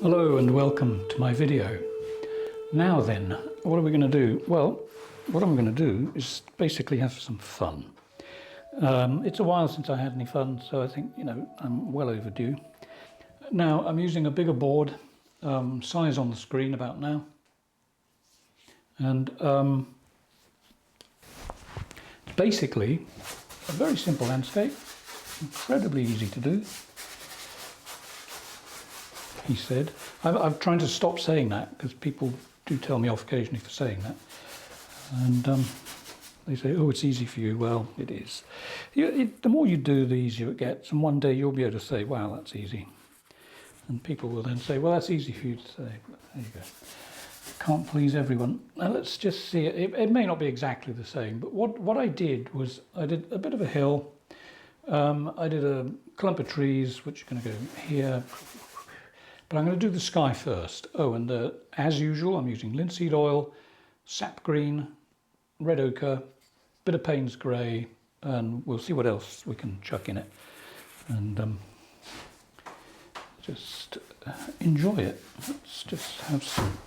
Hello and welcome to my video. Now then, what are we going to do? Well, what I'm going to do is basically have some fun. It's a while since I had any fun, so I think, I'm well overdue. Now, I'm using a bigger board, size on the screen about now. And it's basically a very simple landscape, incredibly easy to do. He said. I'm trying to stop saying that because people do tell me off occasionally for saying that. And they say, oh, it's easy for you. Well, it is. The more you do, the easier it gets. And one day you'll be able to say, wow, that's easy. And people will then say, well, that's easy for you to say. But there you go. Can't please everyone. Now let's just see it. It may not be exactly the same, but what I did was I did a bit of a hill. I did a clump of trees, which are going to go here. But I'm going to do the sky first. Oh, and as usual, I'm using linseed oil, sap green, red ochre, bit of Payne's grey, and we'll see what else we can chuck in it. And just enjoy it. Let's just have some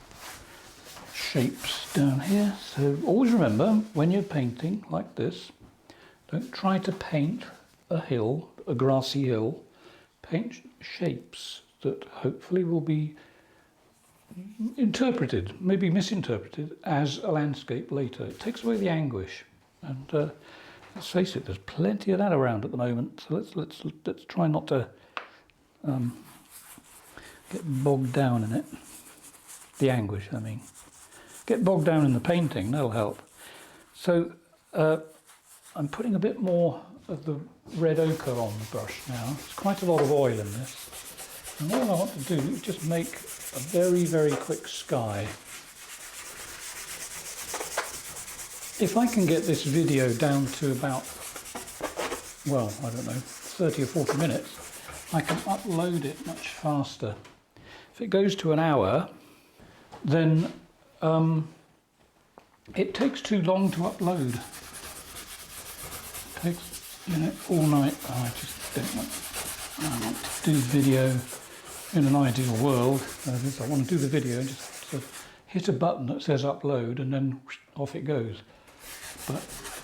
shapes down here. So always remember, when you're painting like this, don't try to paint a hill, a grassy hill. Paint shapes that hopefully will be interpreted, maybe misinterpreted, as a landscape later. It takes away the anguish, and let's face it, there's plenty of that around at the moment. So let's try not to get bogged down in it. The anguish, I mean. Get bogged down in the painting, that'll help. So I'm putting a bit more of the red ochre on the brush now. There's quite a lot of oil in this. And all I want to do is just make a very, very quick sky. If I can get this video down to about, well, I don't know, 30 or 40 minutes, I can upload it much faster. If it goes to an hour, then it takes too long to upload. It takes, all night. Oh, I just don't want to do video. In an ideal world, I want to do the video and just sort of hit a button that says upload and then off it goes. But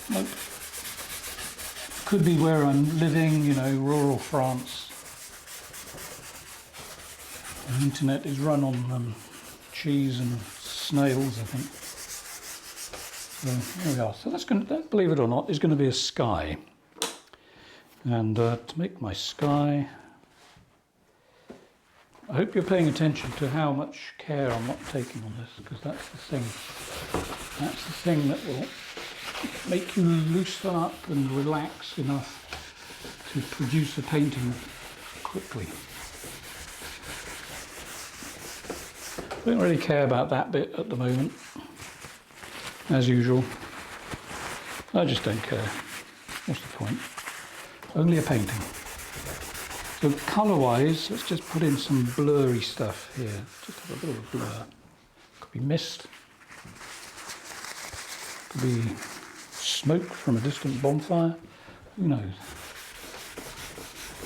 nope. Could be where I'm living, rural France. The internet is run on cheese and snails, I think. So here we are. So that, believe it or not, is going to be a sky. And to make my sky, I hope you're paying attention to how much care I'm not taking on this, because that's the thing that will make you loosen up and relax enough to produce a painting quickly. I don't really care about that bit at the moment, as usual. I just don't care. What's the point? Only a painting. So colour-wise, let's just put in some blurry stuff here. Just have a bit of a blur. Could be mist. Could be smoke from a distant bonfire. Who knows?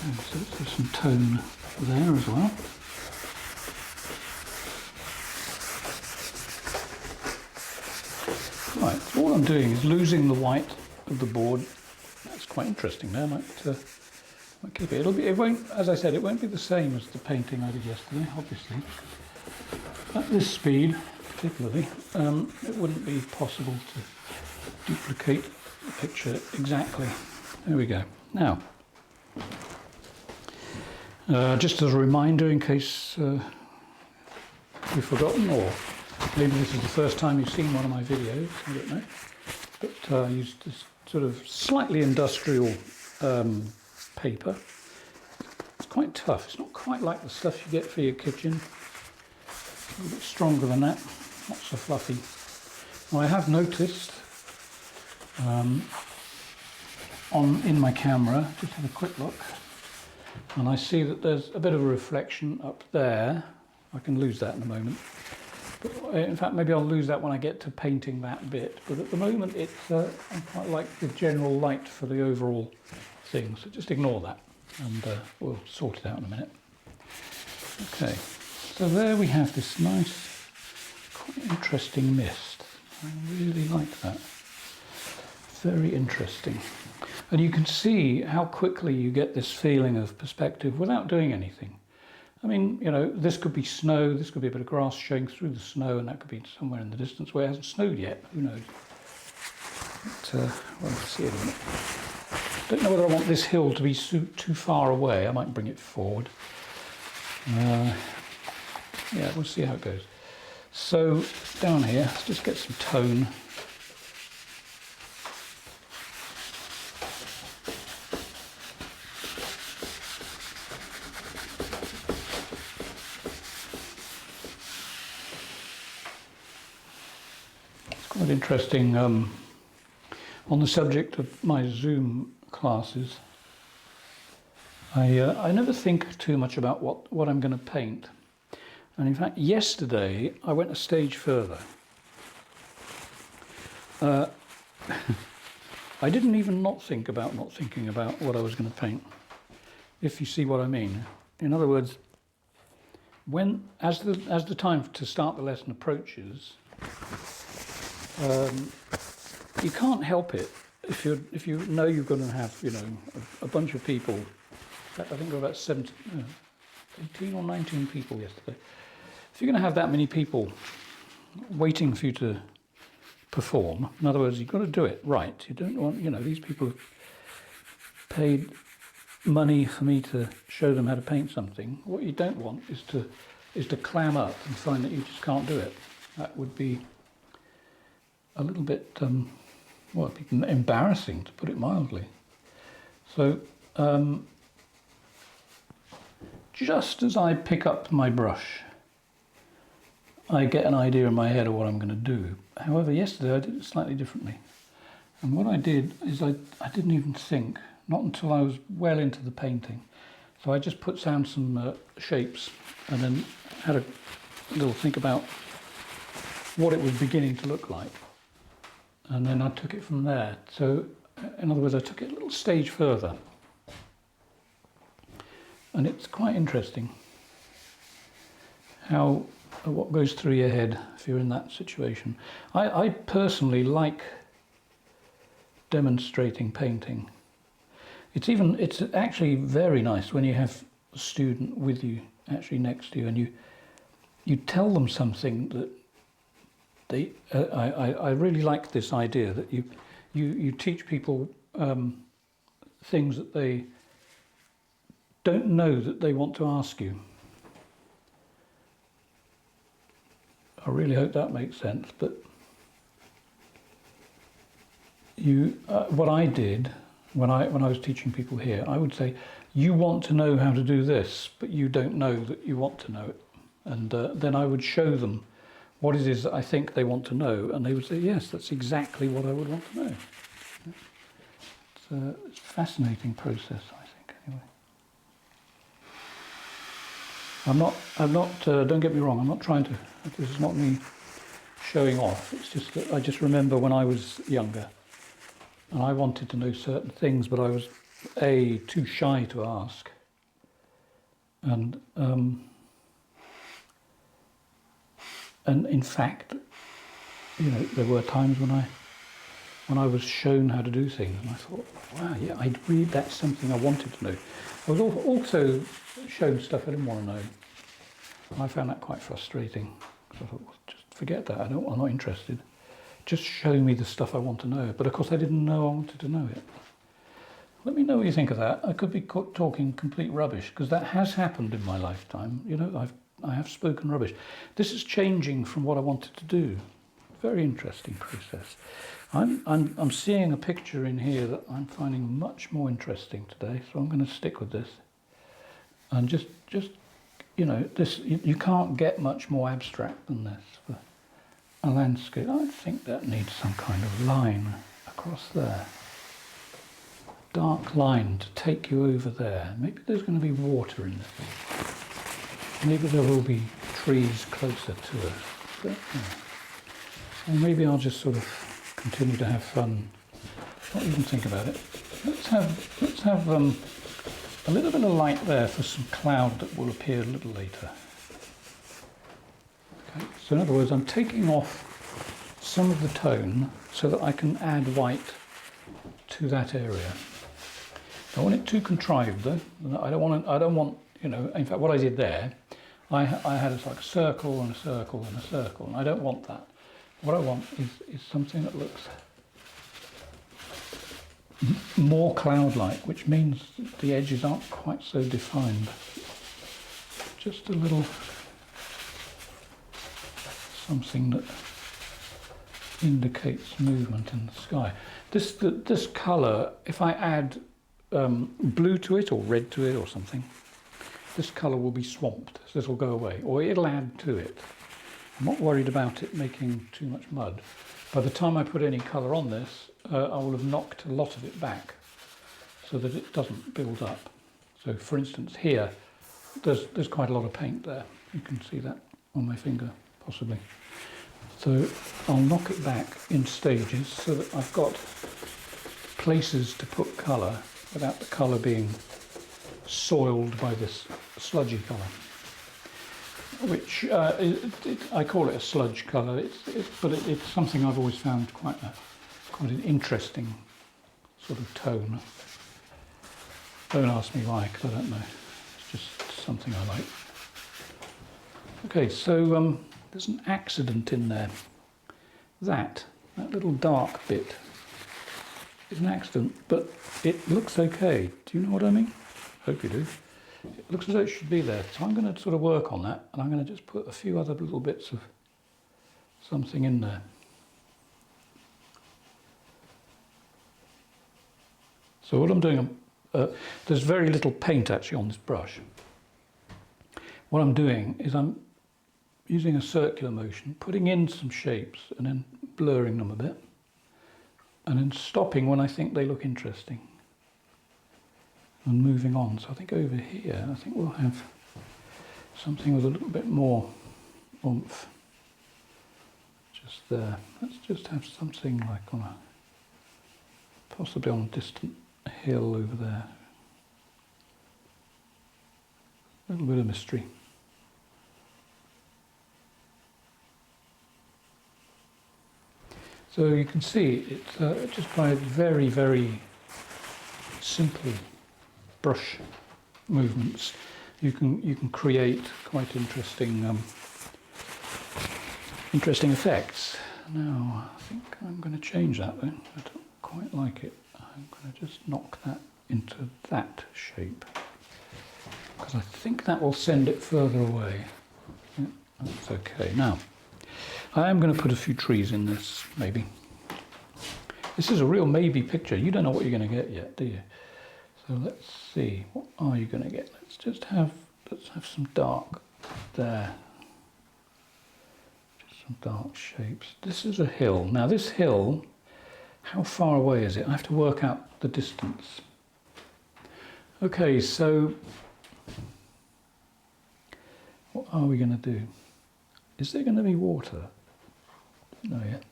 And so let's have some tone there as well. Right, so all I'm doing is losing the white of the board. That's quite interesting there. I'll keep it. It won't, as I said, it won't be the same as the painting I did yesterday, obviously. At this speed, particularly, it wouldn't be possible to duplicate the picture exactly. There we go. Now, just as a reminder, in case you've forgotten, or maybe this is the first time you've seen one of my videos, I don't know, but I used this sort of slightly industrial paper. It's quite tough. It's not quite like the stuff you get for your kitchen. A little bit stronger than that. Not so fluffy. Now I have noticed in my camera, just have a quick look, and I see that there's a bit of a reflection up there. I can lose that in a moment. But in fact, maybe I'll lose that when I get to painting that bit. But at the moment, it's I quite like the general light for the overall thing, so just ignore that, and we'll sort it out in a minute. Okay, So there we have this nice, quite interesting mist. I really like that. Very interesting. And you can see how quickly you get this feeling of perspective without doing anything. I mean, you know, this could be snow, this could be a bit of grass showing through the snow, and that could be somewhere in the distance where it hasn't snowed yet. Who knows? But, well, we'll see it in a minute. Don't know whether I want this hill to be too far away. I might bring it forward. Yeah, we'll see how it goes. So down here, let's just get some tone. It's quite interesting. On the subject of my Zoom classes, I never think too much about what I'm going to paint. And in fact, yesterday I went a stage further. I didn't even not thinking about what I was going to paint, if you see what I mean. In other words, as the time to start the lesson approaches, you can't help it if you know you're going to have, you know, a bunch of people. In fact, I think there were about 18 or 19 people yesterday. If you're going to have that many people waiting for you to perform, in other words, you've got to do it right. You don't want, you know, these people have paid money for me to show them how to paint something. What you don't want is to clam up and find that you just can't do it. That would be a little bit, well, it'd be embarrassing, to put it mildly. So, just as I pick up my brush, I get an idea in my head of what I'm going to do. However, yesterday I did it slightly differently. And what I did is I didn't even think, not until I was well into the painting. So I just put down some shapes and then had a little think about what it was beginning to look like. And then I took it from there. So, in other words, I took it a little stage further. And it's quite interesting how what goes through your head if you're in that situation. I personally like demonstrating painting. It's actually very nice when you have a student with you, actually next to you, and you tell them something that they. I really like this idea that you teach people things that they don't know that they want to ask you. I really hope that makes sense. But what I did when I was teaching people here, I would say, you want to know how to do this, but you don't know that you want to know it. And then I would show them what it is that I think they want to know, and they would say, yes, that's exactly what I would want to know. It's a fascinating process, I think, anyway. I'm not, don't get me wrong, I'm not trying to, this is not me showing off. It's just that I just remember when I was younger and I wanted to know certain things, but I was, too shy to ask. And in fact, you know, there were times when I was shown how to do things and I thought, wow, yeah, that's something I wanted to know. I was also shown stuff I didn't want to know. And I found that quite frustrating. So I thought, well, just forget that, I'm not interested. Just show me the stuff I want to know. But of course I didn't know I wanted to know it. Let me know what you think of that. I could be talking complete rubbish, because that has happened in my lifetime. You know, I have spoken rubbish. This is changing from what I wanted to do. Very interesting process. I'm seeing a picture in here that I'm finding much more interesting today, so I'm going to stick with this. And just you know, this you can't get much more abstract than this for a landscape. I think that needs some kind of line across there. Dark line to take you over there. Maybe there's going to be water in this. Maybe there will be trees closer to us. But, yeah. Or maybe I'll just sort of continue to have fun, not even think about it. Let's have a little bit of light there for some cloud that will appear a little later. So in other words, I'm taking off some of the tone so that I can add white to that area. I don't want it too contrived though. I don't want, you know, in fact what I did there, I had like a circle and a circle and a circle, and I don't want that. What I want is something that looks more cloud-like, which means the edges aren't quite so defined. Just a little something that indicates movement in the sky. This colour, if I add blue to it or red to it or something, this colour will be swamped, so this will go away, or it'll add to it. I'm not worried about it making too much mud. By the time I put any colour on this, I will have knocked a lot of it back so that it doesn't build up. So for instance here, there's quite a lot of paint there. You can see that on my finger, possibly. So I'll knock it back in stages so that I've got places to put colour without the colour being soiled by this sludgy colour, which I call it a sludge colour, but it's something I've always found quite an interesting sort of tone. Don't ask me why, because I don't know. It's just something I like. Okay, so there's an accident in there. That little dark bit is an accident, but it looks okay. Do you know what I mean? Hope you do. It looks as though it should be there. So I'm going to sort of work on that, and I'm going to just put a few other little bits of something in there. So what I'm doing, there's very little paint actually on this brush. What I'm doing is I'm using a circular motion, putting in some shapes and then blurring them a bit, and then stopping when I think they look interesting and moving on. So I think over here, I think we'll have something with a little bit more oomph. Just there. Let's just have something like on a, possibly on a distant hill over there. A little bit of mystery. So you can see it's just by very, very simple brush movements, you can create quite interesting effects. Now I think I'm going to change that though. I don't quite like it. I'm going to just knock that into that shape because I think that will send it further away. Yeah, that's okay. Now I am going to put a few trees in this, maybe. This is a real maybe picture. You don't know what you're going to get yet, do you? So let's see, what are you going to get? Let's have some dark there. Just some dark shapes. This is a hill. Now this hill, how far away is it? I have to work out the distance. Okay, so what are we going to do? Is there going to be water? No yet.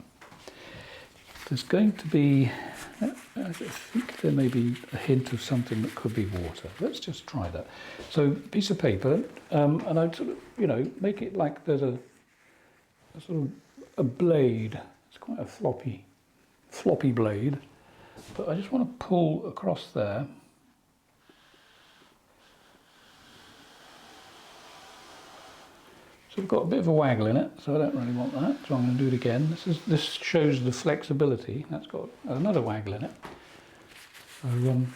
There's going to be, I think there may be a hint of something that could be water. Let's just try that. So piece of paper, and I'd sort of, you know, make it like there's a sort of a blade. It's quite a floppy blade, but I just want to pull across there. So we've got a bit of a waggle in it, so I don't really want that, so I'm going to do it again. This shows the flexibility. That's got another waggle in it. So I'm going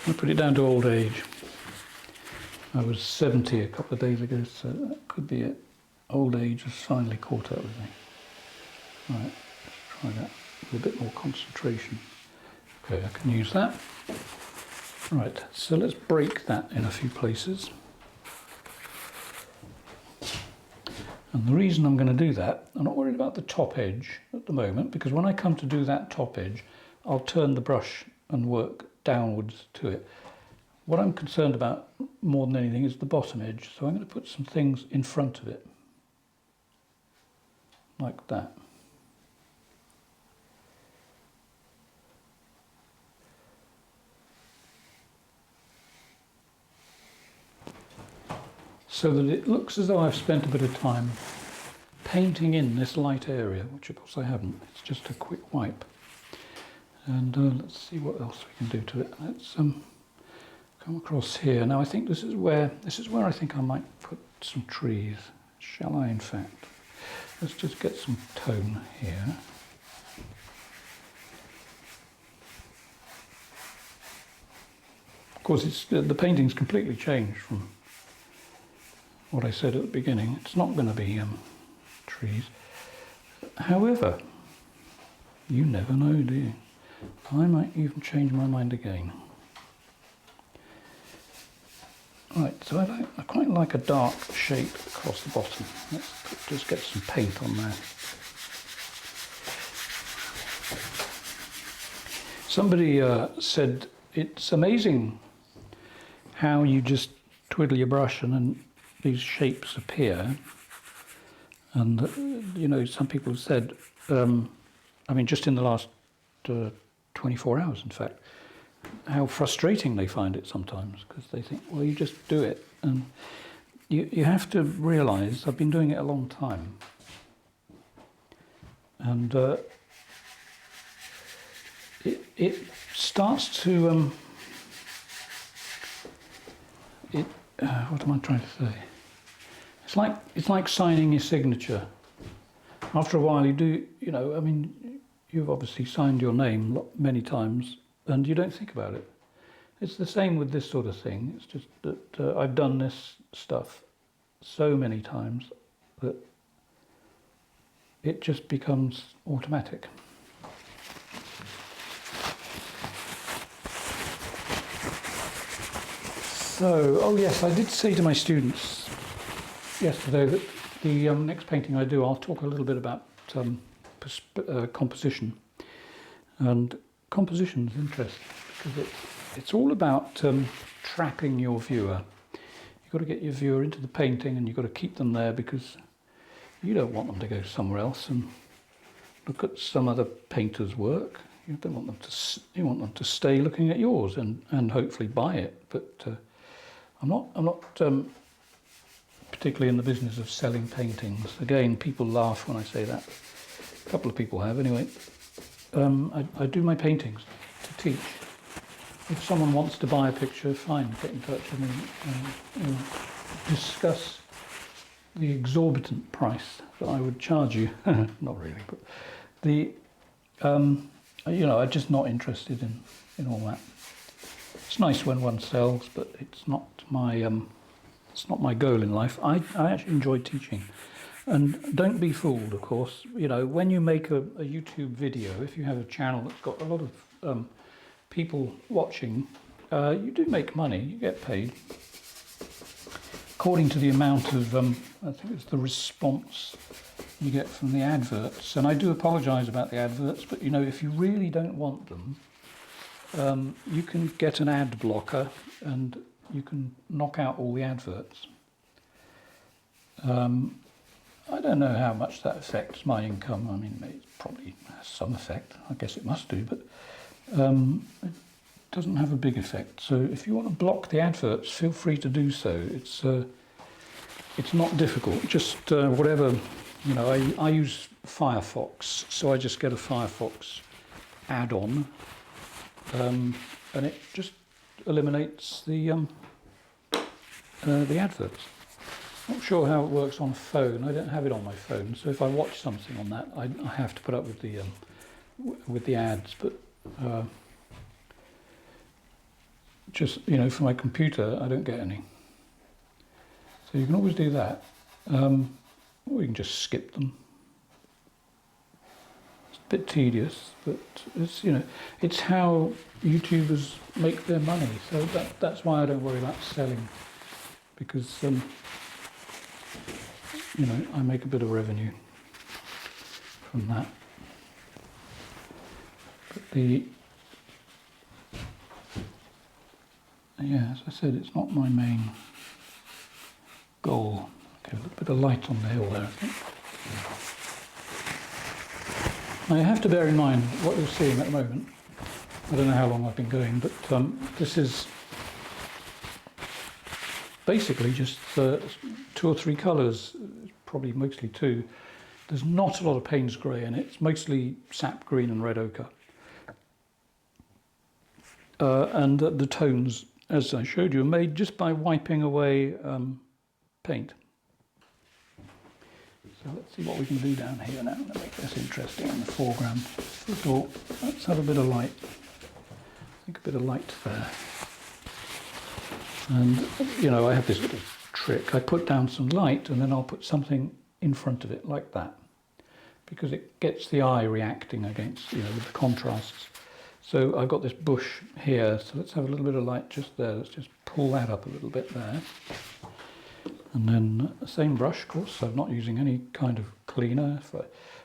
to put it down to old age. I was 70 a couple of days ago, so that could be it. Old age has finally caught up with me. Right, let's try that with a bit more concentration. Okay, I can use that. Right, so let's break that in a few places. And the reason I'm going to do that, I'm not worried about the top edge at the moment, because when I come to do that top edge, I'll turn the brush and work downwards to it. What I'm concerned about more than anything is the bottom edge, so I'm going to put some things in front of it, like that. so that it looks as though I've spent a bit of time painting in this light area, which of course I haven't. It's just a quick wipe. And let's see what else we can do to it. Let's come across here. Now I think this is where I think I might put some trees. Shall I, in fact? Let's just get some tone here. Of course, the painting's completely changed from what I said at the beginning. It's not going to be trees. However, you never know, do you? I might even change my mind again. Right, so I quite like a dark shape across the bottom. Let's just get some paint on there. Somebody said it's amazing how you just twiddle your brush and then these shapes appear. And, you know, some people said, I mean, just in the last 24 hours, in fact, how frustrating they find it sometimes, because they think, well, you just do it. And you have to realise, I've been doing it a long time, and it starts to, what am I trying to say? It's like signing your signature. After a while, you know, I mean, you've obviously signed your name many times, and you don't think about it. It's the same with this sort of thing. It's just that I've done this stuff so many times that it just becomes automatic. So, oh yes, I did say to my students yesterday that the next painting I do, I'll talk a little bit about composition. And composition is interesting because it's all about trapping your viewer. You've got to get your viewer into the painting, and you've got to keep them there because you don't want them to go somewhere else and look at some other painter's work. You don't want them to. You want them to stay looking at yours and hopefully buy it. But I'm not particularly in the business of selling paintings. Again, people laugh when I say that. A couple of people have, anyway. I do my paintings to teach. If someone wants to buy a picture, fine, get in touch with me and discuss the exorbitant price that I would charge you. Not really, but you know, I'm just not interested in all that. It's nice when one sells, but it's not my goal in life. I actually enjoy teaching. And don't be fooled, of course. You know, when you make a YouTube video, if you have a channel that's got a lot of people watching, you do make money, you get paid. According to the amount of, I think it's the response you get from the adverts. And I do apologise about the adverts, but you know, if you really don't want them, you can get an ad blocker and you can knock out all the adverts. I don't know how much that affects my income. I mean, it probably has some effect. I guess it must do, but it doesn't have a big effect. So if you want to block the adverts, feel free to do so. It's not difficult. Just whatever, you know. I use Firefox, so I just get a Firefox add-on, and it just eliminates the adverts. Not sure how it works on a phone. I don't have it on my phone, so if I watch something on that, I have to put up with the ads. But just, you know, for my computer, I don't get any. So you can always do that, or you can just skip them. It's a bit tedious, but it's, you know, it's how YouTubers make their money. So that's why I don't worry about selling, because you know, I make a bit of revenue from that. But yeah, as I said, it's not my main goal. Okay, a little bit of light on the hill there, I think. Now you have to bear in mind what you're seeing at the moment. I don't know how long I've been going, but this is basically just 2 or 3 colours, probably mostly 2. There's not a lot of Payne's grey in it. It's mostly sap green and red ochre. And the tones, as I showed you, are made just by wiping away paint. So let's see what we can do down here now to make this interesting in the foreground. First of all, let's have a bit of light. I think a bit of light there. And, you know, I have this little trick. I put down some light and then I'll put something in front of it like that, because it gets the eye reacting against, you know, with the contrasts. So I've got this bush here, so let's have a little bit of light just there. Let's just pull that up a little bit there. And then the same brush, of course. I'm not using any kind of cleaner.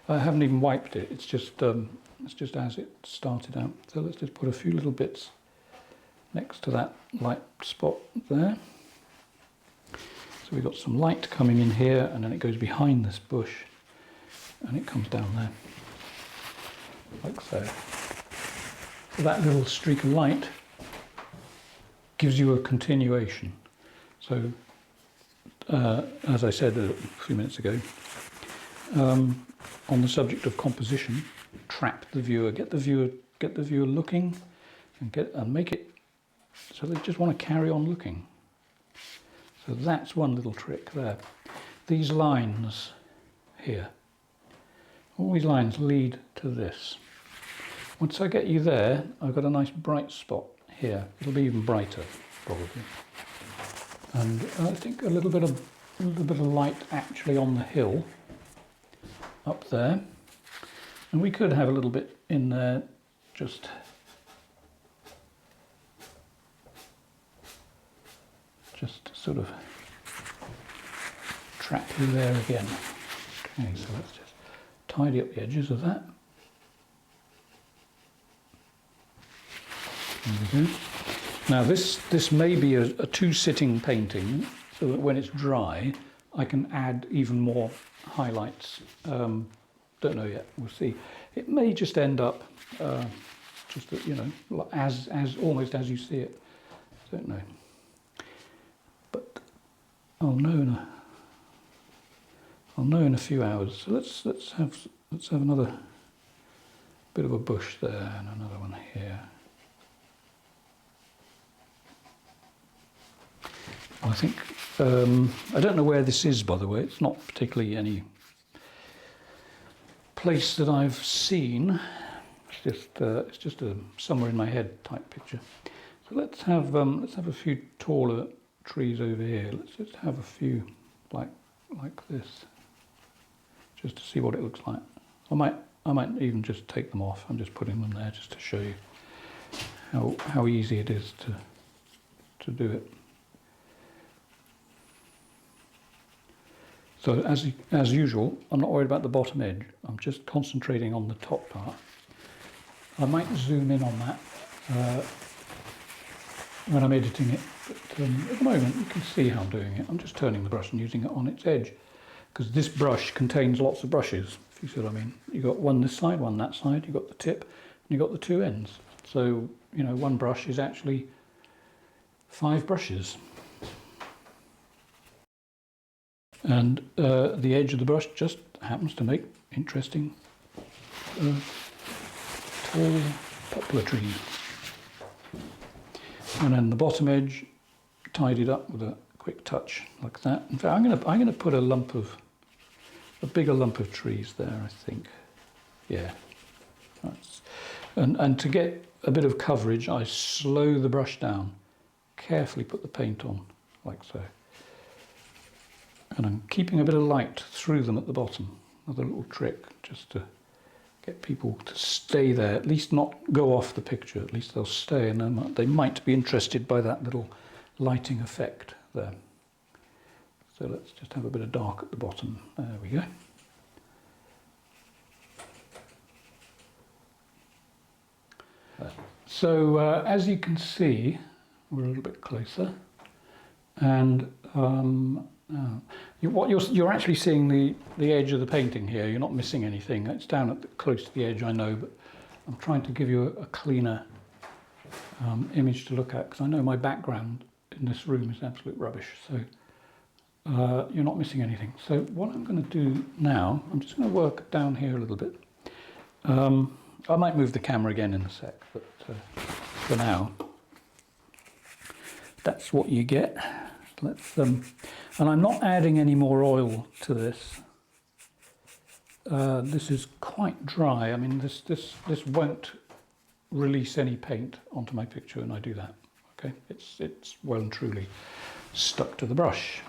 I haven't even wiped it. It's just as it started out. So let's just put a few little bits next to that light spot there. So we've got some light coming in here, and then it goes behind this bush, and it comes down there, like so. So that little streak of light gives you a continuation. So, as I said a few minutes ago, on the subject of composition, trap the viewer, get the viewer looking, and make it so they just want to carry on looking. So that's one little trick there. These lines here, all these lines lead to this. Once I get you there, I've got a nice bright spot here. It'll be even brighter, probably. And I think a little bit of light actually on the hill up there. And we could have a little bit in there, just sort of trap you there again. Okay, so let's just tidy up the edges of that. There we go. Now this may be a 2-sitting painting, so that when it's dry I can add even more highlights. Don't know yet, we'll see. It may just end up just, you know, as almost as you see it. Don't know. But I'll know in a few hours. So let's have another bit of a bush there and another one here. I think I don't know where this is, by the way. It's not particularly any place that I've seen. It's just a somewhere in my head type picture. So let's have a few taller trees over here. Let's just have a few like this, just to see what it looks like. I might even just take them off. I'm just putting them there just to show you how easy it is to do it. So as usual, I'm not worried about the bottom edge. I'm just concentrating on the top part. I might zoom in on that when I'm editing it, but at the moment you can see how I'm doing it. I'm just turning the brush and using it on its edge, because this brush contains lots of brushes, if you see what I mean. You've got one this side, one that side, you've got the tip, and you've got the 2 ends. So, you know, one brush is actually 5 brushes. And the edge of the brush just happens to make interesting tall poplar trees. And then the bottom edge tidied up with a quick touch like that. In fact, I'm going to put a bigger lump of trees there, I think. Yeah. And to get a bit of coverage, I slow the brush down, carefully put the paint on, like so. And I'm keeping a bit of light through them at the bottom. Another little trick, just to get people to stay there, at least not go off the picture, at least they'll stay, and they might be interested by that little lighting effect there. So let's just have a bit of dark at the bottom. There we go. So as you can see, we're a little bit closer, and you're actually seeing the edge of the painting here. You're not missing anything. It's down at close to the edge, I know, but I'm trying to give you a cleaner image to look at, because I know my background in this room is absolute rubbish, so you're not missing anything. So what I'm going to do now, I'm just going to work down here a little bit. I might move the camera again in a sec, but for now, that's what you get. Let's and I'm not adding any more oil to this. This is quite dry. I mean, this won't release any paint onto my picture when I do that. Okay, it's well and truly stuck to the brush.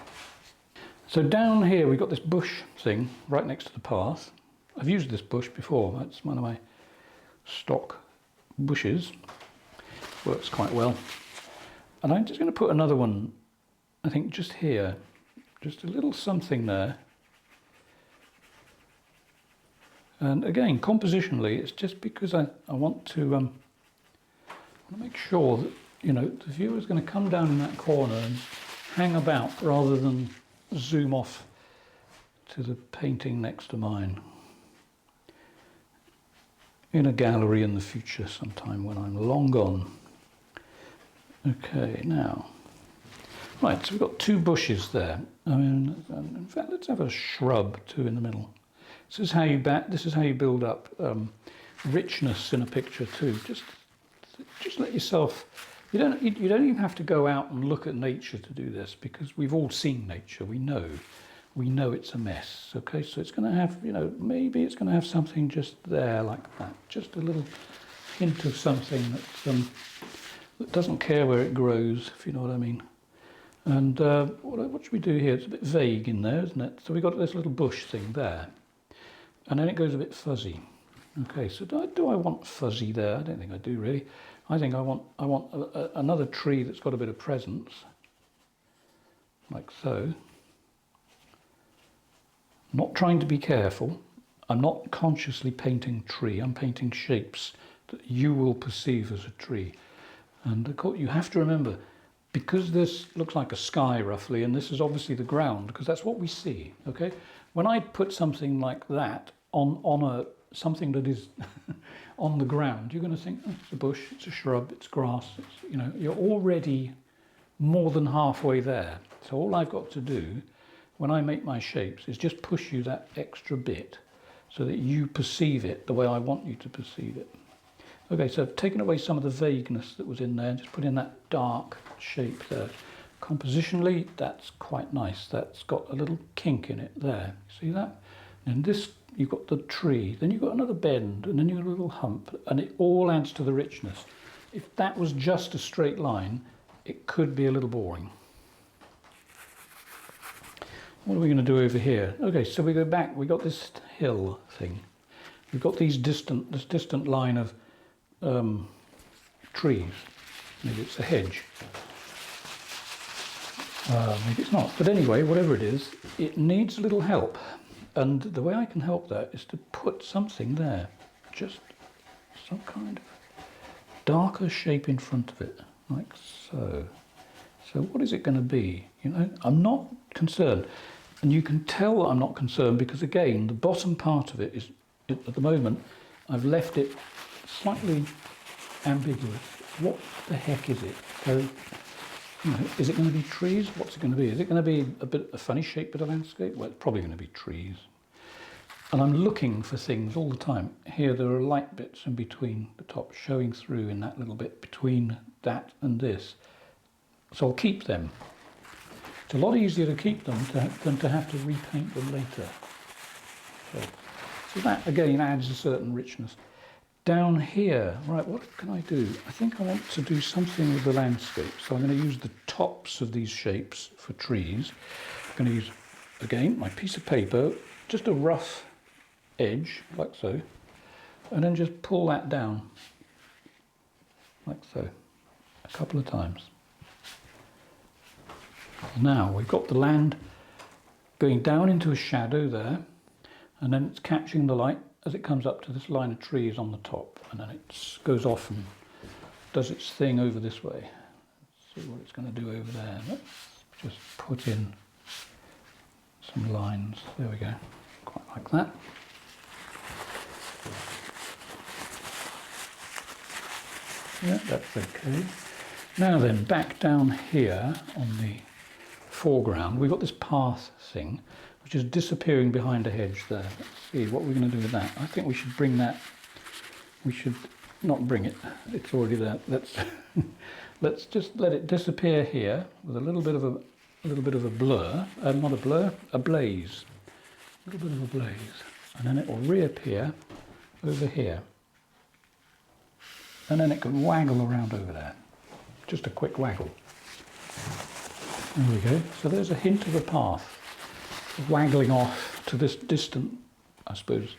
So down here we've got this bush thing right next to the path. I've used this bush before. That's one of my stock bushes. Works quite well. And I'm just going to put another one, I think just here, just a little something there. And again, compositionally, it's just because I want to make sure that, you know, the viewer's going to come down in that corner and hang about rather than zoom off to the painting next to mine. In a gallery in the future sometime when I'm long gone. Okay, now, right, so we've got two bushes there. I mean, in fact, let's have a shrub too in the middle. This is how you build up richness in a picture too. Just let yourself. You don't even have to go out and look at nature to do this, because we've all seen nature. We know it's a mess. Okay, so it's going to have, you know, maybe it's going to have something just there like that, just a little hint of something that doesn't care where it grows, if you know what I mean. And what should we do here? It's a bit vague in there, isn't it? So we've got this little bush thing there, and then it goes a bit fuzzy. Okay, so do I want fuzzy there? I don't think I do really. I think I want another tree that's got a bit of presence, like so. Not trying to be careful. I'm not consciously painting tree. I'm painting shapes that you will perceive as a tree. And of course, you have to remember, because this looks like a sky roughly, and this is obviously the ground, because that's what we see. Okay, when I put something like that on something that is on the ground, you're going to think, oh, it's a bush, it's a shrub, it's grass. It's, you know, you're already more than halfway there. So all I've got to do when I make my shapes is just push you that extra bit so that you perceive it the way I want you to perceive it. Okay, so I've taken away some of the vagueness that was in there, just put in that dark shape there. Compositionally, that's quite nice. That's got a little kink in it there. See that? And this, you've got the tree, then you've got another bend, and then you've got a little hump, and it all adds to the richness. If that was just a straight line, it could be a little boring. What are we going to do over here? Okay, so we go back, we got this hill thing. We've got this distant line of trees. Maybe it's a hedge. Maybe it's not. But anyway, whatever it is, it needs a little help. And the way I can help that is to put something there. Just some kind of darker shape in front of it, like so. So what is it going to be? You know, I'm not concerned. And you can tell I'm not concerned because, again, the bottom part of it is, at the moment, I've left it slightly ambiguous. What the heck is it? So, you know, is it going to be trees? What's it going to be? Is it going to be a funny shaped bit of landscape? Well, it's probably going to be trees. And I'm looking for things all the time. Here there are light bits in between the top, showing through in that little bit between that and this. So I'll keep them. It's a lot easier to keep them than to have to repaint them later. So that again adds a certain richness. Down here, right, what can I do? I think I want to do something with the landscape. So I'm going to use the tops of these shapes for trees. I'm going to use, again, my piece of paper, just a rough edge, like so, and then just pull that down, like so, a couple of times. Now we've got the land going down into a shadow there, and then it's catching the light as it comes up to this line of trees on the top, and then it goes off and does its thing over this way. Let's see what it's going to do over there. Let's just put in some lines. There we go. Quite like that. Yeah, that's okay. Now then, back down here on the foreground, we've got this path thing, which is disappearing behind a hedge there. Let's see what we're going to do with that. I think we should bring that, we should not bring it, it's already there. Let's just let it disappear here with a little bit of a blur, not a blur, a blaze. A little bit of a blaze. And then it will reappear over here. And then it can waggle around over there. Just a quick waggle. There we go. So there's a hint of a path waggling off to this distant, I suppose,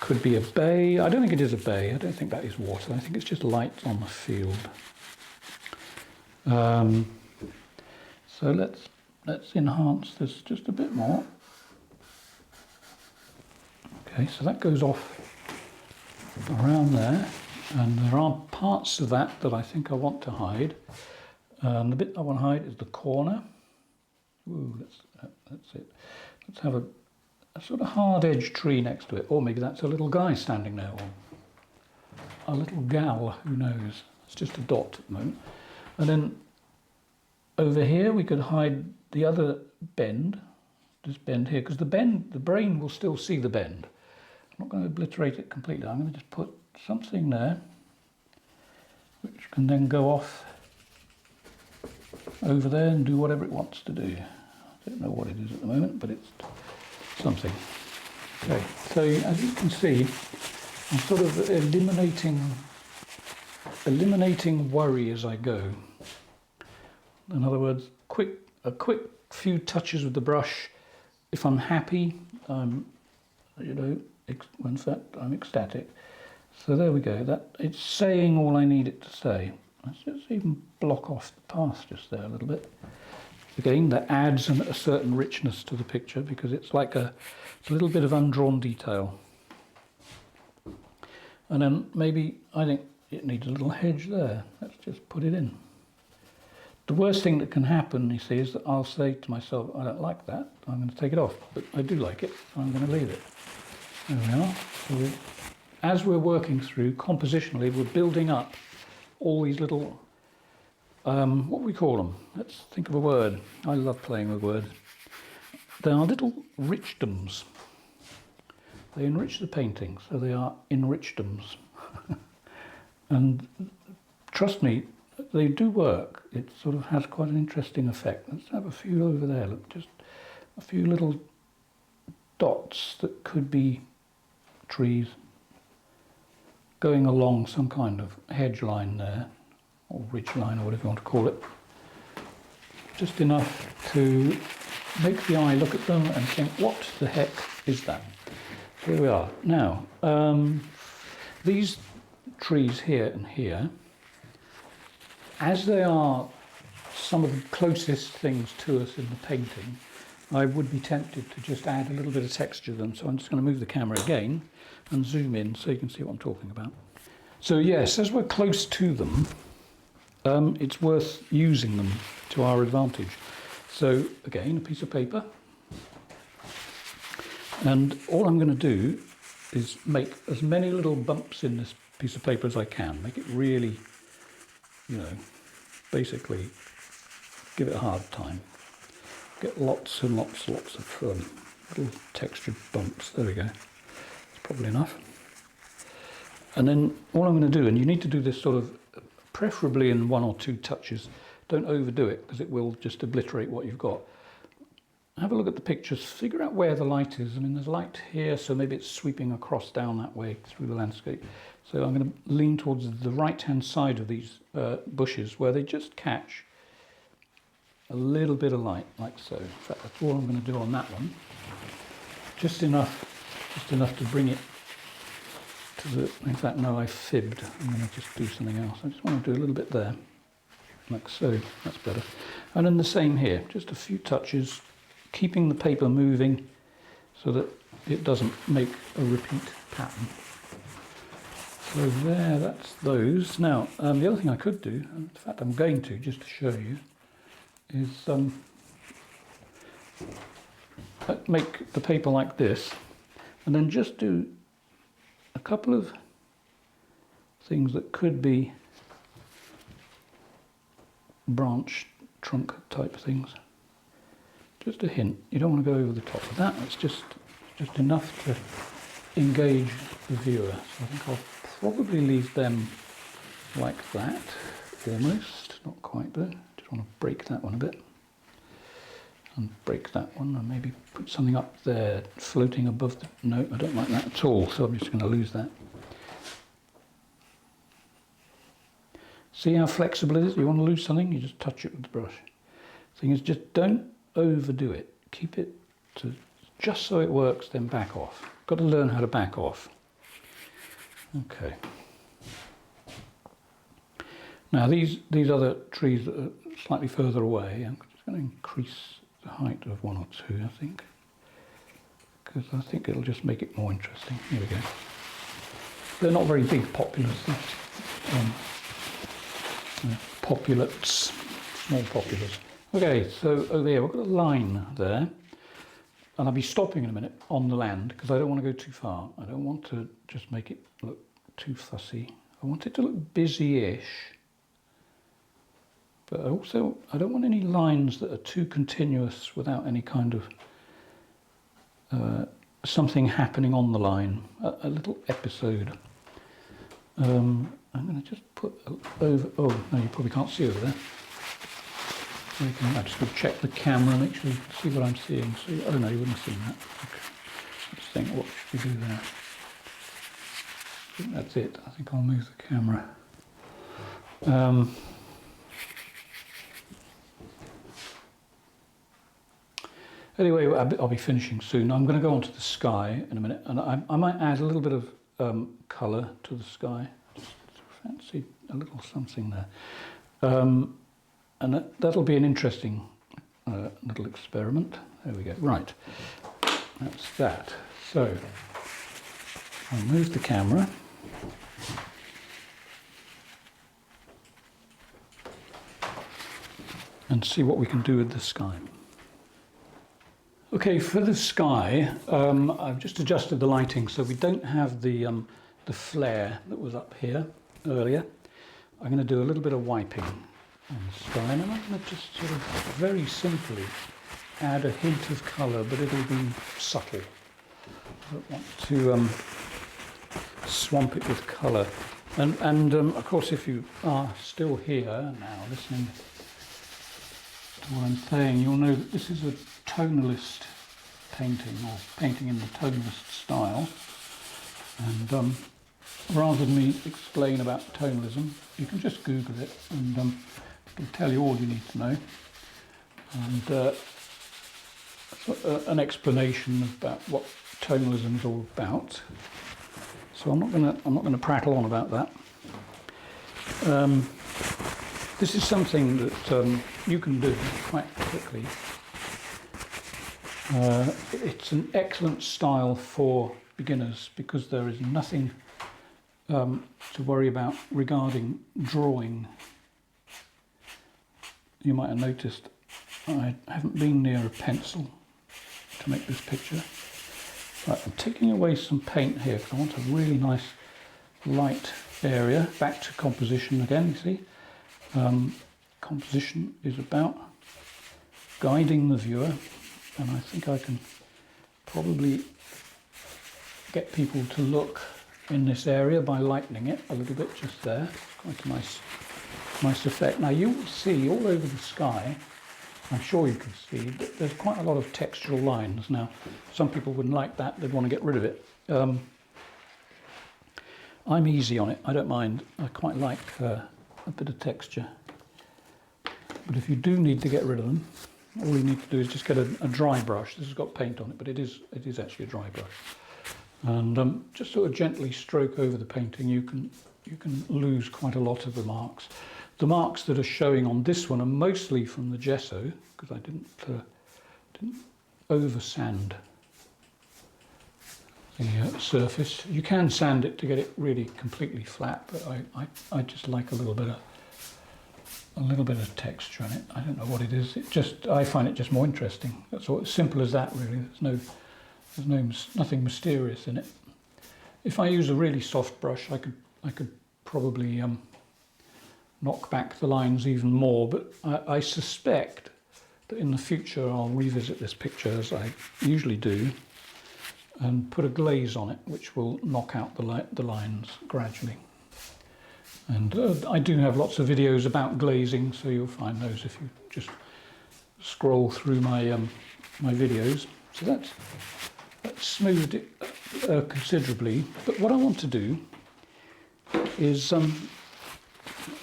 could be a bay. I don't think it is a bay. I don't think that is water. I think it's just light on the field. So let's enhance this just a bit more. Okay, so that goes off around there, and there are parts of that that I think I want to hide. The bit I want to hide is the corner. Ooh, that's it. Let's have a sort of hard edge tree next to it, or maybe that's a little guy standing there, or a little gal, who knows. It's just a dot at the moment. And then over here we could hide the other bend, this bend here, because the brain will still see the bend. I'm not going to obliterate it completely. I'm going to just put something there which can then go off over there and do whatever it wants to do. I don't know what it is at the moment, but it's something. Okay, so as you can see, I'm sort of eliminating worry as I go. In other words, a quick few touches with the brush. If I'm happy, in fact, I'm ecstatic. So there we go. It's saying all I need it to say. Let's just even block off the path just there a little bit. Again, that adds a certain richness to the picture because it's like it's a little bit of undrawn detail. And then maybe I think it needs a little hedge there. Let's just put it in. The worst thing that can happen, you see, is that I'll say to myself, I don't like that, I'm going to take it off. But I do like it, so I'm going to leave it. There we are. So as we're working through, compositionally, we're building up all these little, what we call them? Let's think of a word. I love playing with words. They are little richdoms. They enrich the painting, so they are enrichdoms. And trust me, they do work. It sort of has quite an interesting effect. Let's have a few over there. Look, just a few little dots that could be trees going along some kind of hedge line there, or ridge line, or whatever you want to call it. Just enough to make the eye look at them and think, what the heck is that? Here we are. Now, these trees here and here, as they are some of the closest things to us in the painting, I would be tempted to just add a little bit of texture to them. So I'm just going to move the camera again and zoom in so you can see what I'm talking about. So yes, as we're close to them, it's worth using them to our advantage. So again, a piece of paper. And all I'm going to do is make as many little bumps in this piece of paper as I can. Make it really, basically give it a hard time. Get lots and lots of little textured bumps. There we go. That's probably enough. And then all I'm going to do, and you need to do this sort of preferably in 1 or 2 touches. Don't overdo it because it will just obliterate what you've got. Have a look at the pictures, figure out where the light is. I mean, there's light here, so maybe it's sweeping across down that way through the landscape. So I'm going to lean towards the right-hand side of these bushes where they just catch a little bit of light, like so. In fact, that's all I'm going to do on that one. Just enough to bring it to the, in fact, no, I fibbed. I'm going to just do something else. I just want to do a little bit there, like so. That's better. And then the same here, just a few touches, keeping the paper moving so that it doesn't make a repeat pattern. So there, that's those. Now, the other thing I could do, in fact I'm going to, just to show you, is make the paper like this, and then just do a couple of things that could be branch trunk type things. Just a hint. You don't want to go over the top of that. It's just enough to engage the viewer. So I think I'll probably leave them like that, almost. Not quite though. Just want to break that one a bit. And break that one, and maybe put something up there floating above the... No, I don't like that at all, so I'm just going to lose that. See how flexible it is? You want to lose something, you just touch it with the brush. Thing is, just don't overdo it. Keep it to just so it works, then back off. Got to learn how to back off. Okay. Now these other trees that are slightly further away, I'm just going to increase the height of one or two, I think, because I think it'll just make it more interesting. Here we go. They're not very big populars. Populates, small populars. Okay, so over here we've got a line there, and I'll be stopping in a minute on the land because I don't want to go too far. I don't want to just make it look too fussy. I want it to look busy-ish. But also, I don't want any lines that are too continuous without any kind of something happening on the line, a little episode. I'm going to just put over, oh no, you probably can't see over there. So I'm just going to check the camera, make sure you see what I'm seeing. So, oh no, you wouldn't have seen that. Okay. Let's think, what should we do there? I think that's it. I think I'll move the camera. Anyway, I'll be finishing soon. I'm going to go on to the sky in a minute, and I might add a little bit of colour to the sky. Just fancy a little something there. And that'll be an interesting little experiment. There we go. Right, that's that. So, I'll move the camera. And see what we can do with the sky. Okay, for the sky, I've just adjusted the lighting so we don't have the flare that was up here earlier. I'm going to do a little bit of wiping on the sky, and I'm going to just sort of very simply add a hint of colour, but it'll be subtle. I don't want to swamp it with colour. And of course, if you are still here now listening to what I'm saying, you'll know that this is a tonalist painting, or painting in the tonalist style. And rather than me explain about tonalism, you can just Google it, and it'll tell you all you need to know. And an explanation about what tonalism is all about. So I'm not gonna prattle on about that. This is something that you can do quite quickly. It's an excellent style for beginners because there is nothing to worry about regarding drawing. You might have noticed I haven't been near a pencil to make this picture. Right, I'm taking away some paint here because I want a really nice light area. Back to composition again, you see. Composition is about guiding the viewer, and I think I can probably get people to look in this area by lightening it a little bit just there. Quite a nice effect. Now you will see all over the sky, I'm sure you can see, that there's quite a lot of textural lines. Now some people wouldn't like that, they'd want to get rid of it. I'm easy on it, I don't mind. I quite like a bit of texture. But if you do need to get rid of them, all you need to do is just get a dry brush. This has got paint on it, but it is actually a dry brush. And just sort of gently stroke over the painting. You can lose quite a lot of the marks. The marks that are showing on this one are mostly from the gesso, because I didn't over sand the surface. You can sand it to get it really completely flat, but I just like a little bit of texture in it. I don't know what it is. I find it just more interesting. That's all. It's simple as that, really. There's nothing mysterious in it. If I use a really soft brush, I could probably knock back the lines even more, but I suspect that in the future I'll revisit this picture, as I usually do, and put a glaze on it which will knock out the lines gradually. And I do have lots of videos about glazing, so you'll find those if you just scroll through my my videos. So that's smoothed it considerably, but what I want to do is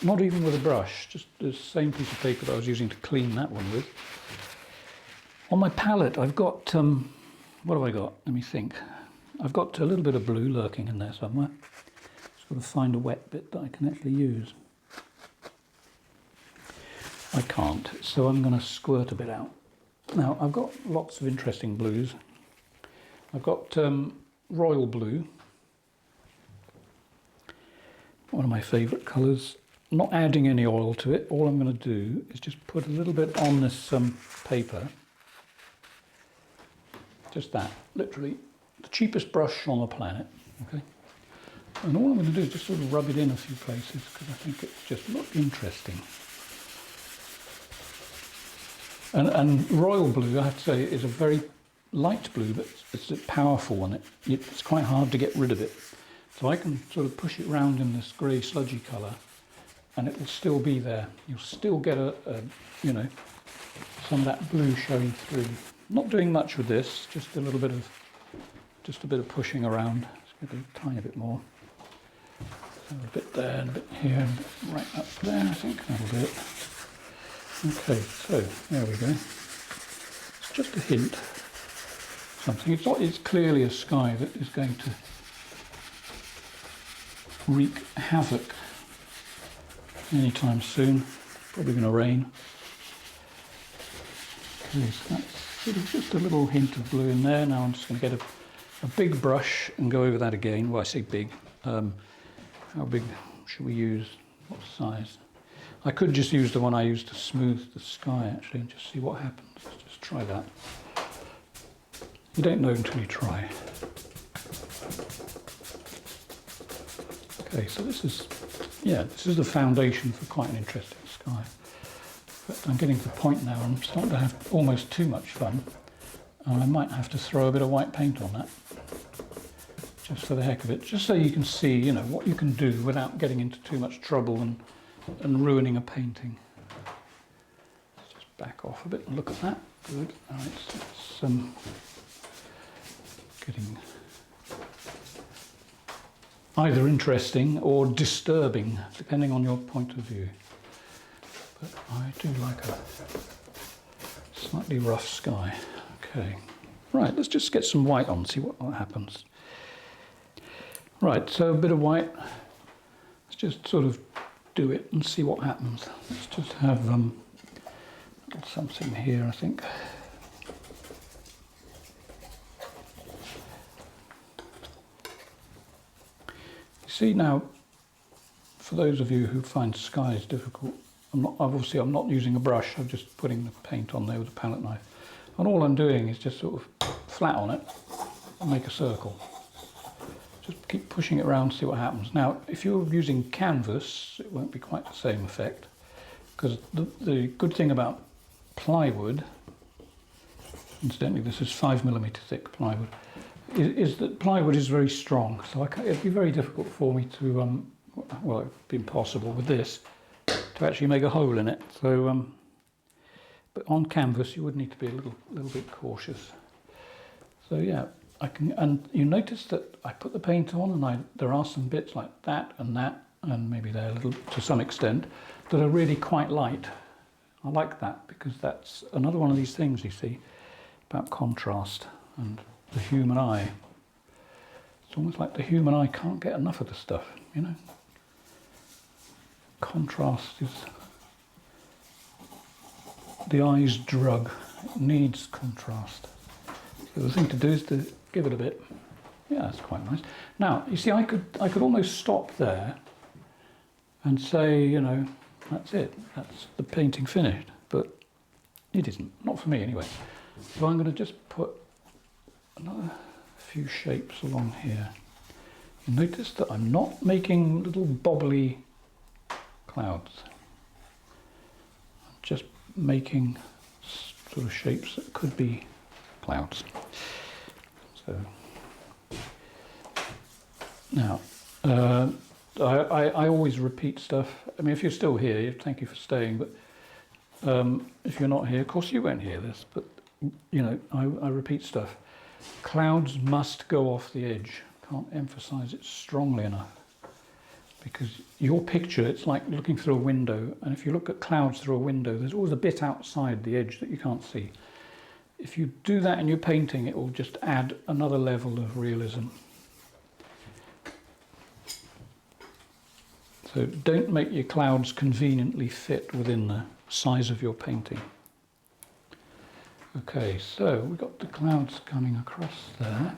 not even with a brush, just the same piece of paper that I was using to clean that one with. On my palette I've got, what have I got? Let me think. I've got a little bit of blue lurking in there somewhere. Just got to find a wet bit that I can actually use. I can't, so I'm going to squirt a bit out. Now I've got lots of interesting blues. I've got royal blue, one of my favourite colours. I'm not adding any oil to it. All I'm going to do is just put a little bit on this paper. Just that, literally the cheapest brush on the planet. Okay, and all I'm going to do is just sort of rub it in a few places because I think it just looks interesting. And royal blue, I have to say, is a very light blue, but it's a powerful one. It's quite hard to get rid of it. So I can sort of push it round in this grey sludgy colour and it will still be there. You'll still get you know, some of that blue showing through. Not doing much with this, just a little bit of pushing around. Let's get a tiny bit more. So a bit there and a bit here and a bit right up there, I think that'll do it. Okay, so there we go. It's just a hint. Something. It's clearly a sky that is going to wreak havoc anytime soon. Probably going to rain. Okay, so that's sort of just a little hint of blue in there. Now I'm just going to get a big brush and go over that again. Well, I say big. How big should we use? What size? I could just use the one I used to smooth the sky actually and just see what happens. Let's just try that. You don't know until you try. Okay, so this is the foundation for quite an interesting sky. But I'm getting to the point now, I'm starting to have almost too much fun. And I might have to throw a bit of white paint on that, just for the heck of it, just so you can see, you know, what you can do without getting into too much trouble and ruining a painting. Let's just back off a bit and look at that. Good. All right, so it's getting either interesting or disturbing, depending on your point of view. But I do like a slightly rough sky. Okay, right, let's just get some white on, see what happens. Right, so a bit of white. Let's just sort of do it and see what happens. Let's just have something here, I think. You see now, for those of you who find skies difficult, I'm not using a brush. I'm just putting the paint on there with a palette knife, and all I'm doing is just sort of flat on it and make a circle. Just keep pushing it around, see what happens. Now, if you're using canvas, it won't be quite the same effect, because the good thing about plywood, incidentally this is 5mm thick plywood, is that plywood is very strong, so it'd be very difficult for me to, well, it'd be impossible with this, to actually make a hole in it. So, but on canvas you would need to be a little bit cautious. So yeah, I can, and you notice that I put the paint on and there are some bits like that, and maybe there a little to some extent, that are really quite light. I like that because that's another one of these things, you see, about contrast and the human eye. It's almost like the human eye can't get enough of the stuff, you know. Contrast is the eye's drug. It needs contrast. So the thing to do is to give it a bit. Yeah, that's quite nice. Now, you see, I could almost stop there and say, you know, that's it. That's the painting finished. But it isn't. Not for me, anyway. So I'm going to just put another few shapes along here. You notice that I'm not making little bobbly clouds. Just making sort of shapes that could be clouds. So now, I always repeat stuff. I mean, if you're still here, thank you for staying, but if you're not here, of course you won't hear this, but you know, I repeat stuff. Clouds must go off the edge. Can't emphasize it strongly enough. Because your picture, it's like looking through a window, and if you look at clouds through a window, there's always a bit outside the edge that you can't see. If you do that in your painting, it will just add another level of realism. So don't make your clouds conveniently fit within the size of your painting. Okay, so we've got the clouds coming across there.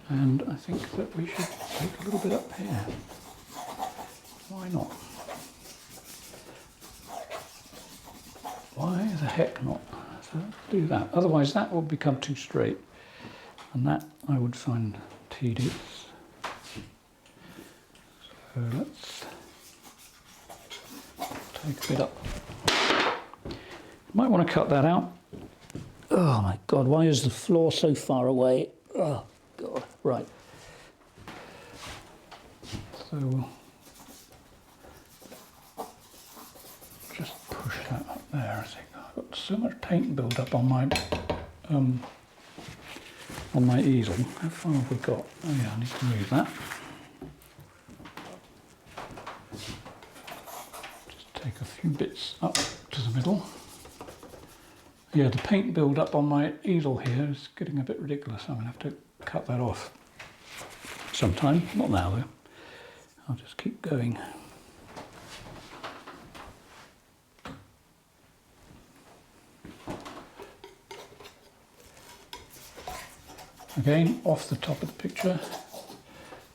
And I think that we should take a little bit up here. Why not? Why the heck not? So let's do that. Otherwise that will become too straight. And that I would find tedious. So let's take a bit up. Might want to cut that out. Oh my God, why is the floor so far away? Oh God, right. So we'll just push that up there, I think. I've got so much paint build up on my easel. How far have we got? Oh yeah, I need to move that. Just take a few bits up to the middle. Yeah, the paint build up on my easel here is getting a bit ridiculous. I'm going to have to cut that off sometime. Not now though. I'll just keep going. Again, off the top of the picture.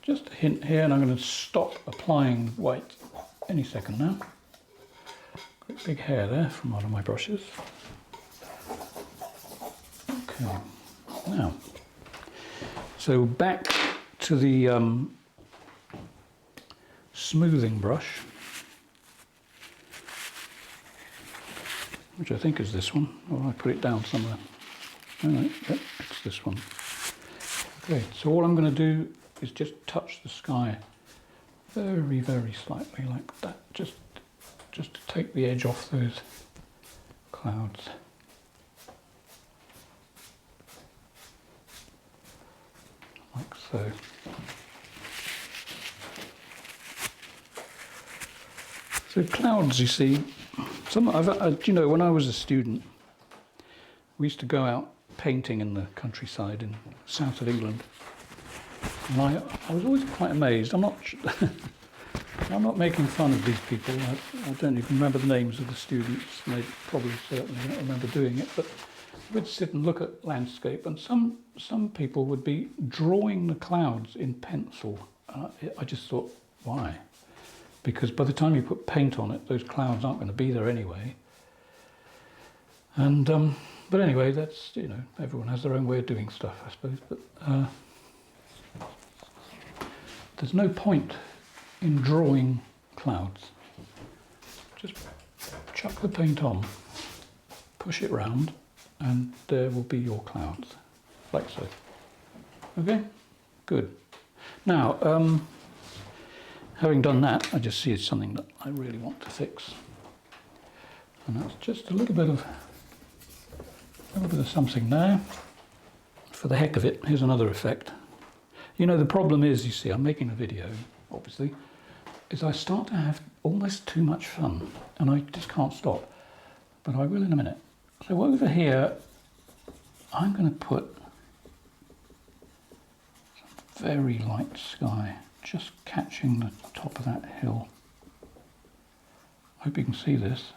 Just a hint here, and I'm going to stop applying white any second now. Got a big hair there from one of my brushes. Okay, now, so back to the smoothing brush, which I think is this one. Oh, I put it down somewhere. Oh, no, yep, it's this one. Okay, so all I'm going to do is just touch the sky very, very slightly like that, just to take the edge off those clouds. Like so. So clouds, you see, you know, when I was a student, we used to go out painting in the countryside in the south of England, and I was always quite amazed. I'm not making fun of these people. I don't even remember the names of the students, and they probably certainly don't remember doing it, but we'd sit and look at landscape, and some people would be drawing the clouds in pencil. I just thought, why? Because by the time you put paint on it, those clouds aren't going to be there anyway. And but anyway, that's, you know, everyone has their own way of doing stuff, I suppose. But there's no point in drawing clouds. Just chuck the paint on, push it round, and there will be your clouds, like so. Okay, good. Now, having done that, I just see it's something that I really want to fix, and that's just a little bit of something there. For the heck of it, here's another effect. You know, the problem is, you see, I'm making a video, obviously, is I start to have almost too much fun, and I just can't stop. But I will in a minute. So over here, I'm going to put some very light sky, just catching the top of that hill. I hope you can see this.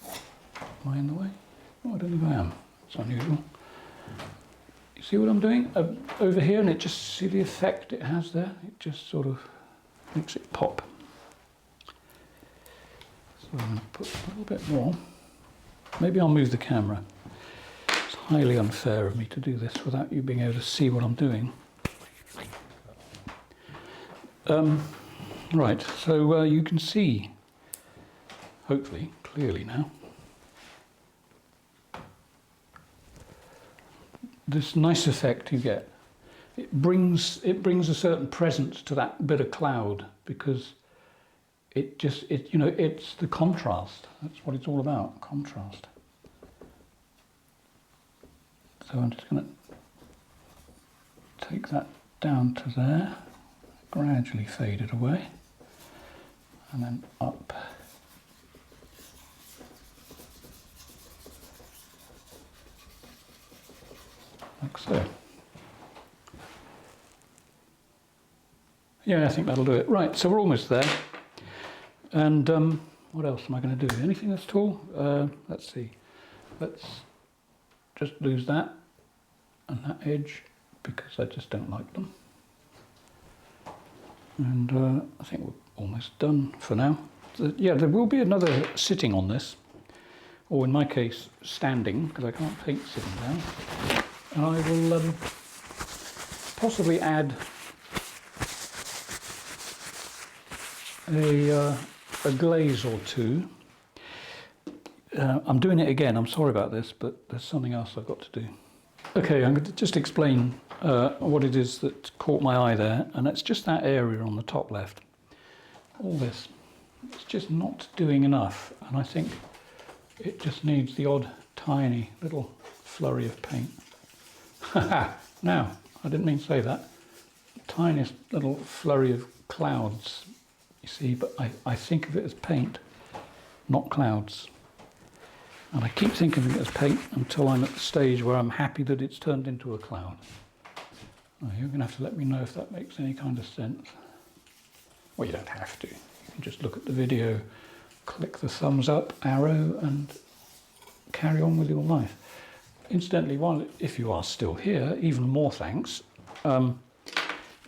Am I in the way? Oh, I don't think I am. It's unusual. You see what I'm doing over here, and it just, see the effect it has there? It just sort of makes it pop. So I'm going to put a little bit more. Maybe I'll move the camera. It's highly unfair of me to do this without you being able to see what I'm doing. Right, so you can see, hopefully, clearly now, this nice effect you get. It brings a certain presence to that bit of cloud, because it's the contrast. That's what it's all about, contrast. So I'm just going to take that down to there, gradually fade it away, and then up. Like so. Yeah, I think that'll do it. Right, so we're almost there. And what else am I going to do? Anything at all? Let's see. Let's just lose that and that edge, because I just don't like them. And I think we're almost done for now. Yeah, there will be another sitting on this, or in my case, standing, because I can't paint sitting down. And I will possibly add a glaze or two. I'm doing it again, I'm sorry about this, but there's something else I've got to do. Okay, I'm going to just explain what it is that caught my eye there, and it's just that area on the top left. All this, it's just not doing enough, and I think it just needs the odd tiny little flurry of paint. Now, I didn't mean to say that. Tiniest little flurry of clouds, you see, but I think of it as paint, not clouds. And I keep thinking of it as paint until I'm at the stage where I'm happy that it's turned into a cloud. Now, you're going to have to let me know if that makes any kind of sense. Well, you don't have to. You can just look at the video, click the thumbs up arrow, and carry on with your life. Incidentally, if you are still here, even more thanks.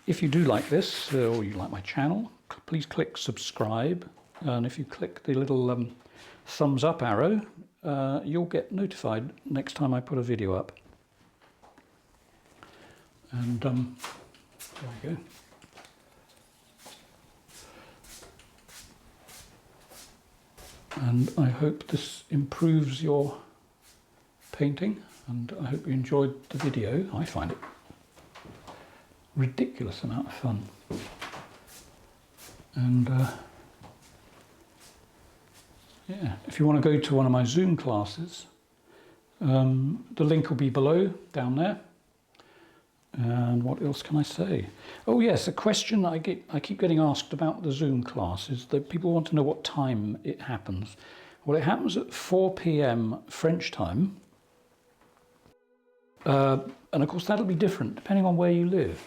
If you do like this, or you like my channel, please click subscribe. And if you click the little thumbs up arrow, you'll get notified next time I put a video up. And there we go. And I hope this improves your painting, and I hope you enjoyed the video. I find it ridiculous amount of fun. And yeah, if you want to go to one of my Zoom classes, the link will be below, down there. And what else can I say? Oh yes, a question I keep getting asked about the Zoom class is that people want to know what time it happens. Well, it happens at 4 p.m. French time. And of course that'll be different depending on where you live.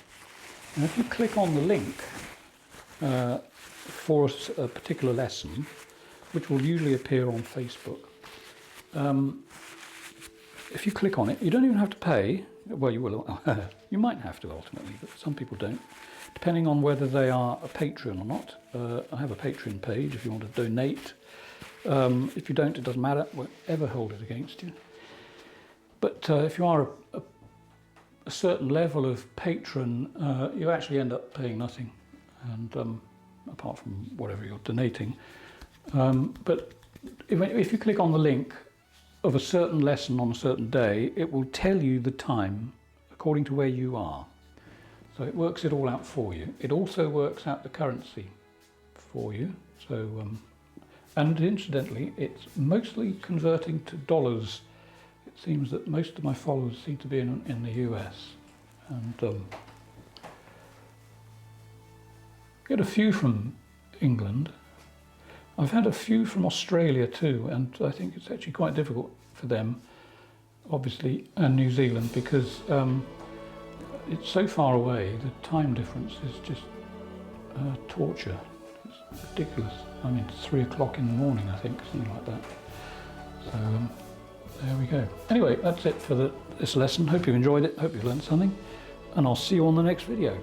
And if you click on the link for a particular lesson, which will usually appear on Facebook, if you click on it, you don't even have to pay. Well, you will. You might have to ultimately, but some people don't, depending on whether they are a patron or not. I have a Patreon page if you want to donate. If you don't, it doesn't matter. Won't ever hold it against you. But if you are a certain level of patron, you actually end up paying nothing, and apart from whatever you're donating. But if you click on the link of a certain lesson on a certain day, it will tell you the time according to where you are. So it works it all out for you. It also works out the currency for you. So, and incidentally, it's mostly converting to dollars. It seems that most of my followers seem to be in the US. And get a few from England. I've had a few from Australia too, and I think it's actually quite difficult for them, obviously, and New Zealand, because it's so far away. The time difference is just torture. It's ridiculous. I mean, it's 3 o'clock in the morning, I think, something like that. So there we go. Anyway, that's it for this lesson. Hope you enjoyed it. Hope you've learned something, and I'll see you on the next video.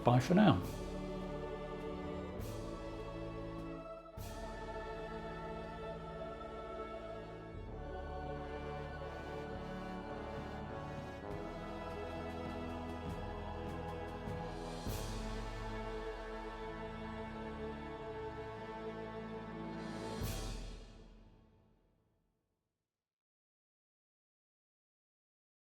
Bye for now.